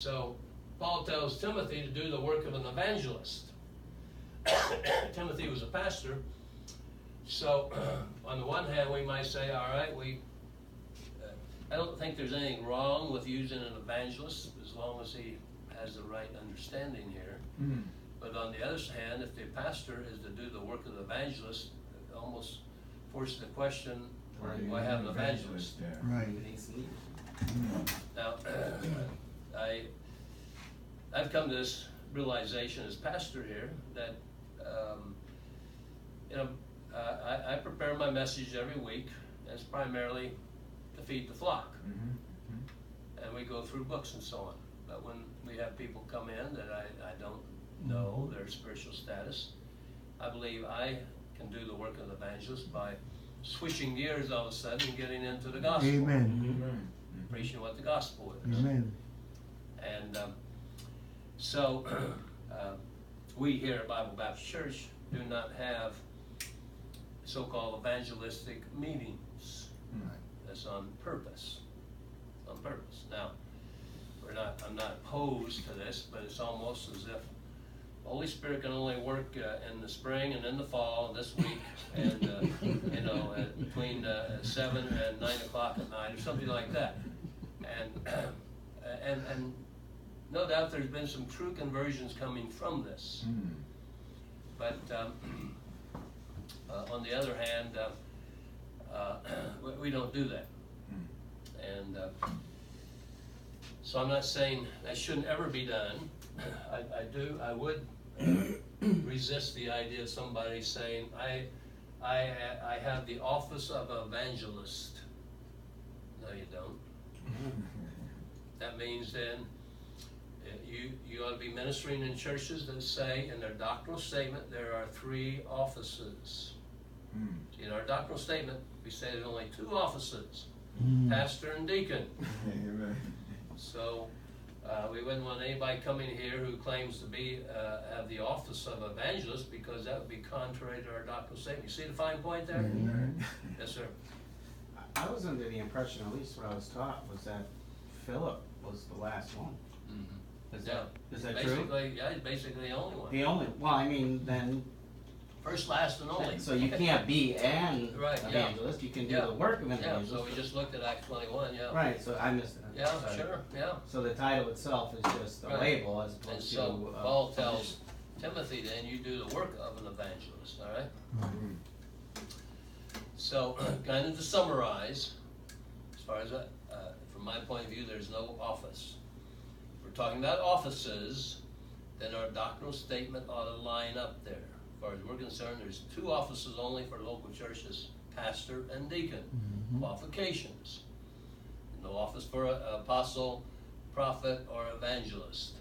So Paul tells Timothy to do the work of an evangelist. Timothy was a pastor. So on the one hand, we might say, all right, I don't think there's anything wrong with using an evangelist as long as he has the right understanding here. Mm. But on the other hand, if the pastor is to do the work of the evangelist, it almost forces the question, why have an evangelist? Right. Now, I've come to this realization as pastor here that I prepare my message every week. It's primarily to feed the flock, and we go through books and so on. But when we have people come in that I don't know their spiritual status, I believe I can do the work of the evangelist by switching gears all of a sudden and getting into the gospel. Amen. Preaching what the gospel is. Amen. And so we here at Bible Baptist Church do not have so-called evangelistic meetings. Right. That's on purpose. On purpose. Now, I'm not opposed to this, but it's almost as if the Holy Spirit can only work in the spring and in the fall, this week, and between 7 and 9 o'clock at night, or something like that. And no doubt there's been some true conversions coming from this. Mm. But on the other hand, we don't do that. Mm. And so I'm not saying that shouldn't ever be done. I would resist the idea of somebody saying, I have the office of evangelist. No, you don't. That means then you ought to be ministering in churches that say in their doctrinal statement there are 3 offices. Mm. In our doctrinal statement, we say there's only 2 offices, pastor and deacon. Amen. So we wouldn't want anybody coming here who claims to be have the office of evangelist, because that would be contrary to our doctrinal statement. You see the fine point there? Mm-hmm. Yes, sir. I was under the impression, at least what I was taught, was that Philip was the last one. Mm-hmm. Is that basically true? Yeah, he's basically the only one. The only, well, I mean, then... First, last, and only. So you can't be an right, evangelist, you can do the work of an evangelist. So we just looked at Acts 21, yeah. Right, so I missed it. Yeah, sure, yeah. So the title itself is just a label as opposed and so to... Paul tells Timothy then, you do the work of an evangelist, all right? Mm-hmm. So, kind of to summarize, as far as from my point of view, there's no office. If we're talking about offices, then our doctrinal statement ought to line up there. As far as we're concerned, there's 2 offices only for local churches, pastor and deacon. Mm-hmm. Qualifications. No office for an apostle, prophet, or evangelist.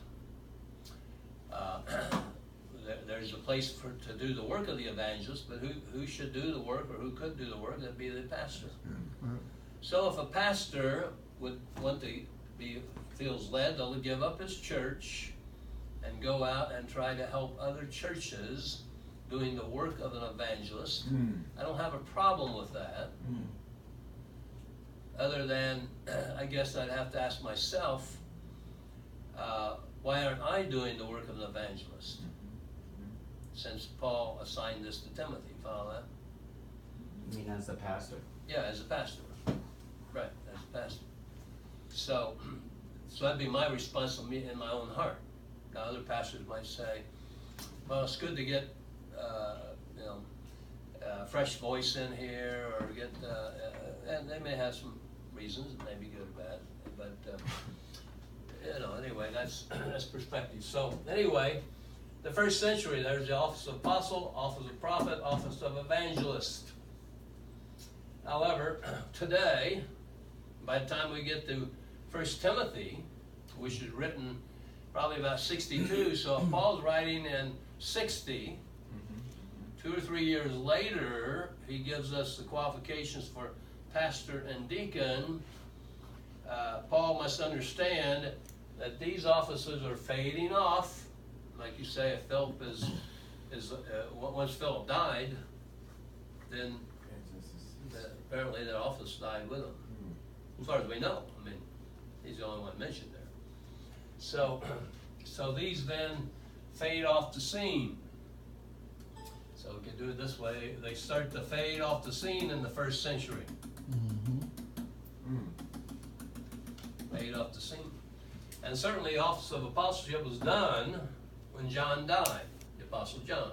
There's a place to do the work of the evangelist, but who should do the work, or who could do the work? That'd be the pastor. Mm-hmm. So if a pastor would want to feels led to give up his church and go out and try to help other churches doing the work of an evangelist, I don't have a problem with that. Other than, I guess I'd have to ask myself, why aren't I doing the work of an evangelist? Since Paul assigned this to Timothy, follow that? You mean as a pastor? Yeah, as a pastor. Right, as a pastor. So that'd be my response in my own heart. Now other pastors might say, well, it's good to get fresh voice in here, or get, and they may have some reasons, it may be good or bad, but anyway, that's perspective. So anyway, the first century, there's the office of apostle, office of prophet, office of evangelist. However, today, by the time we get to 1 Timothy, which is written probably about 62, so if Paul's writing in 60, 2 or 3 years later, he gives us the qualifications for pastor and deacon. Paul must understand that these offices are fading off. Like you say, if Philip once Philip died, then apparently that office died with him. As far as we know. I mean, he's the only one mentioned there. So these then fade off the scene. So we can do it this way. They start to fade off the scene in the 1st century. Fade off the scene. And certainly the office of apostleship was done when John died, the Apostle John.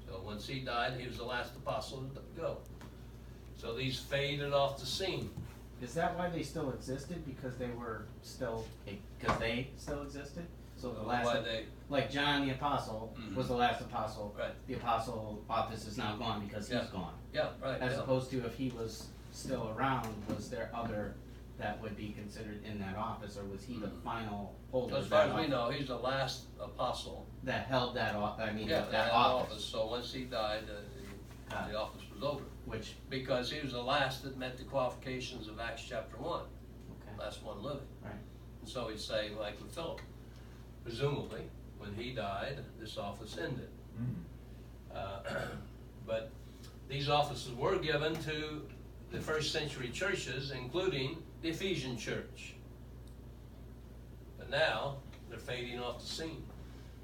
So once he died, he was the last apostle to go. So these faded off the scene. Is that why they still existed? Because they still existed? So the last, like John the apostle was the last apostle. Right. The apostle office is now gone because he's gone. Yeah, right. As opposed to if he was still around, was there other that would be considered in that office, or was he the final holder? As far as we know, he's the last apostle that held that that that office. office. So once he died, the office was over. Which, Because he was the last that met the qualifications of Acts chapter 1, okay, last one living. right. And so he'd say, like with Philip, presumably, when he died, this office ended. But these offices were given to the 1st century churches, including the Ephesian church. But now, they're fading off the scene.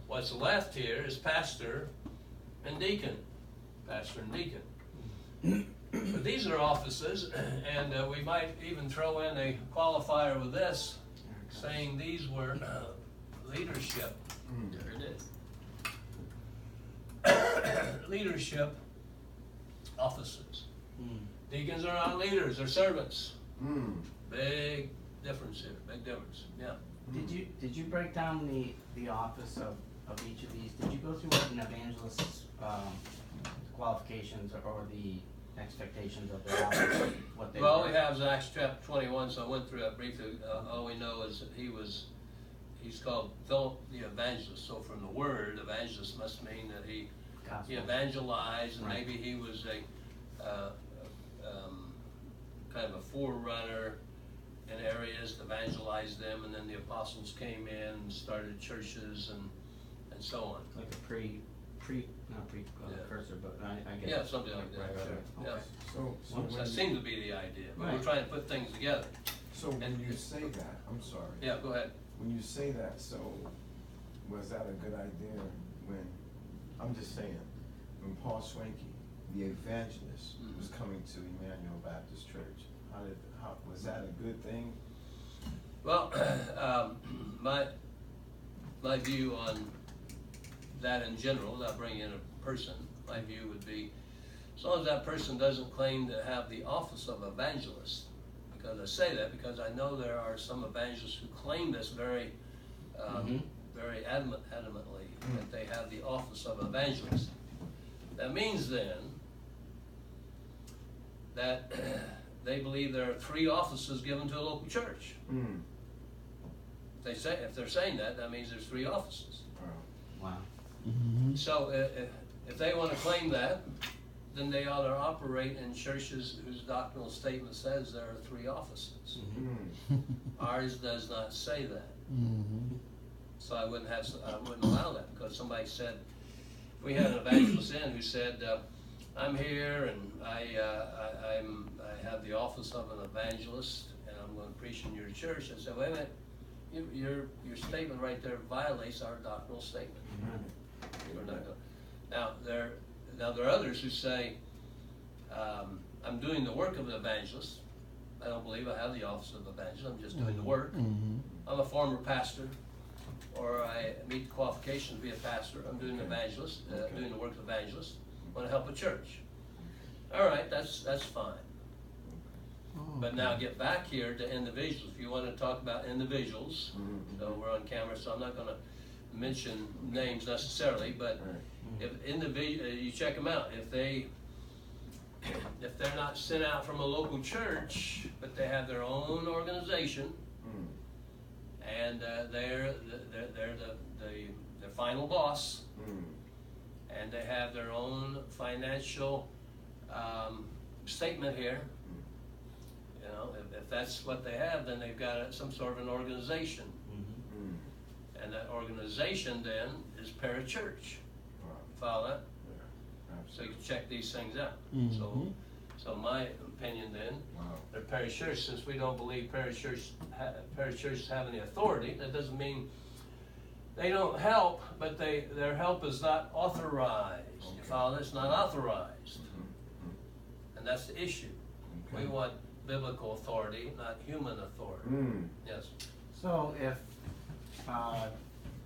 What's left here is pastor and deacon. Pastor and deacon. But these are offices, and we might even throw in a qualifier with this, saying these were leadership. There it is. Leadership offices. Deacons are not leaders, they're servants. Big difference here, big difference, yeah. Did you break down the office of each of these? Did you go through what an evangelist's qualifications or the expectations of their office? What they Well, were? we have Acts chapter 21, so I went through that briefly. All we know is that he's called Philip the Evangelist. So from the word, evangelist must mean that he evangelized, and Right. maybe he was a kind of a forerunner in areas to evangelize them, and then the apostles came in and started churches and so on. Like a not precursor, but I get Yeah, it. something like that, Right, sure. okay. Yeah. So So when that you, seemed to be the idea, but we're Right. trying to put things together. so when you say that, I'm sorry. Yeah, go ahead. When you say that, so was that a good idea when, I'm just saying, when Paul Swanky, the evangelist, was coming to Emmanuel Baptist Church, was that a good thing? Well, my view on that in general, without bringing in a person, my view would be, as long as that person doesn't claim to have the office of evangelist, because I say that because I know there are some evangelists who claim this very adamantly, that they have the office of evangelist. That means then that they believe there are 3 offices given to a local church. If they're saying that, that means there's 3 offices. Wow. So if they want to claim that, then they ought to operate in churches whose doctrinal statement says there are 3 offices. Ours does not say that. So I wouldn't allow that, because somebody said, we had an evangelist in who said, I'm here and I have the office of an evangelist and I'm going to preach in your church. I said, wait a minute, your statement right there violates our doctrinal statement. We're not going. Now there are others who say, I'm doing the work of an evangelist. I don't believe I have the office of evangelist. I'm just doing the work. I'm a former pastor, or I meet the qualifications to be a pastor. I'm doing the evangelist, doing the work of evangelist. I want to help a church. All right, that's fine. But now get back here to individuals. If you want to talk about individuals, so we're on camera, so I'm not going to mention names necessarily, but if you check them out. If they're not sent out from a local church, but they have their own organization, and they're the final boss, and they have their own financial statement here. You know, if that's what they have, then they've got some sort of an organization, and that organization then is parachurch. Follow that? So you can check these things out. So my opinion then, Wow. they're parish church, since we don't believe parish churches have any authority, that doesn't mean they don't help, but their help is not authorized. You follow this? Not authorized. And that's the issue. Okay. We want biblical authority, not human authority. Yes. So if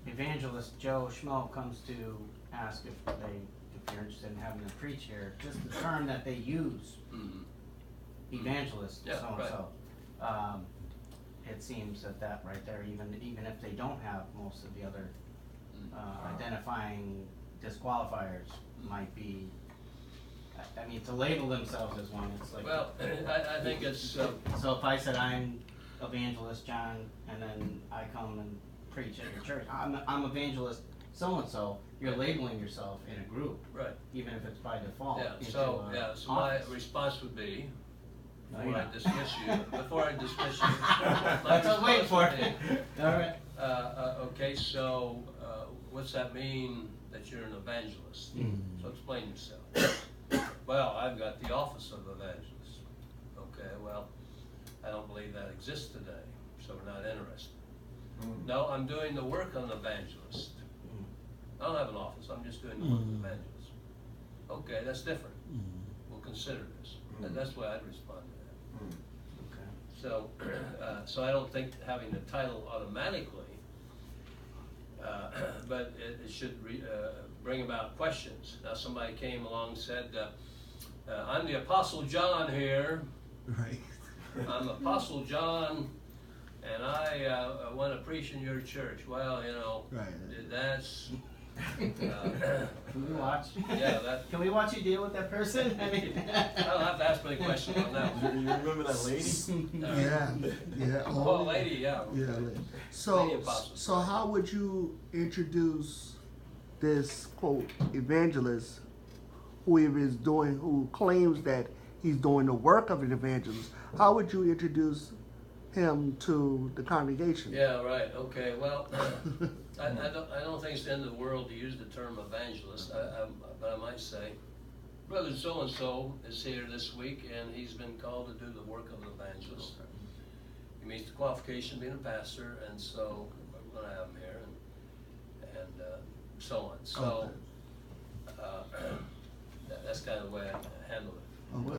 Evangelist Joe Schmo comes to ask if you're interested in having them preach here, just the term that they use, evangelist, Yeah, so-and-so, it seems that right there, even if they don't have most of the other identifying disqualifiers, might be, I mean, to label themselves as one, it's like. Well, I think it's, So if I said I'm Evangelist John, and then I come and preach at your church, I'm Evangelist so-and-so, you're labeling yourself in a group, right. even if it's by default. Yeah, into so, a so my office. response would be, No, before you're I not. dismiss you, my That's what I was waiting for. response would be, All right. okay, so, what's that mean that you're an evangelist? So explain yourself. Well, I've got the office of evangelist. Okay, well, I don't believe that exists today, so we're not interested. No, I'm doing the work of an evangelist. I don't have an office, I'm just doing the work of an evangelist. Okay, that's different. We'll consider this. And that's the way I'd respond to that. Okay. So, so I don't think having the title automatically, but it should bring about questions. Now, somebody came along and said, I'm the Apostle John here. Right. I'm Apostle John, and I want to preach in your church. Well, you know, Right. that's... Can we watch? Yeah, that... Can we watch you deal with that person? I mean. I don't have to ask many questions on that one. You remember that lady? Yeah. Yeah. Oh, lady, yeah. Yeah. Lady. Lady So, apostle. so how would you introduce this quote evangelist, who who claims that he's doing the work of an evangelist? How would you introduce him to the congregation? Yeah, right, okay, well, I don't think it's the end of the world to use the term evangelist, but I might say, Brother so-and-so is here this week, and he's been called to do the work of an evangelist. He meets the qualification of being a pastor, and so we're gonna have him here, and so on. So, that's kind of the way I handle it. Okay.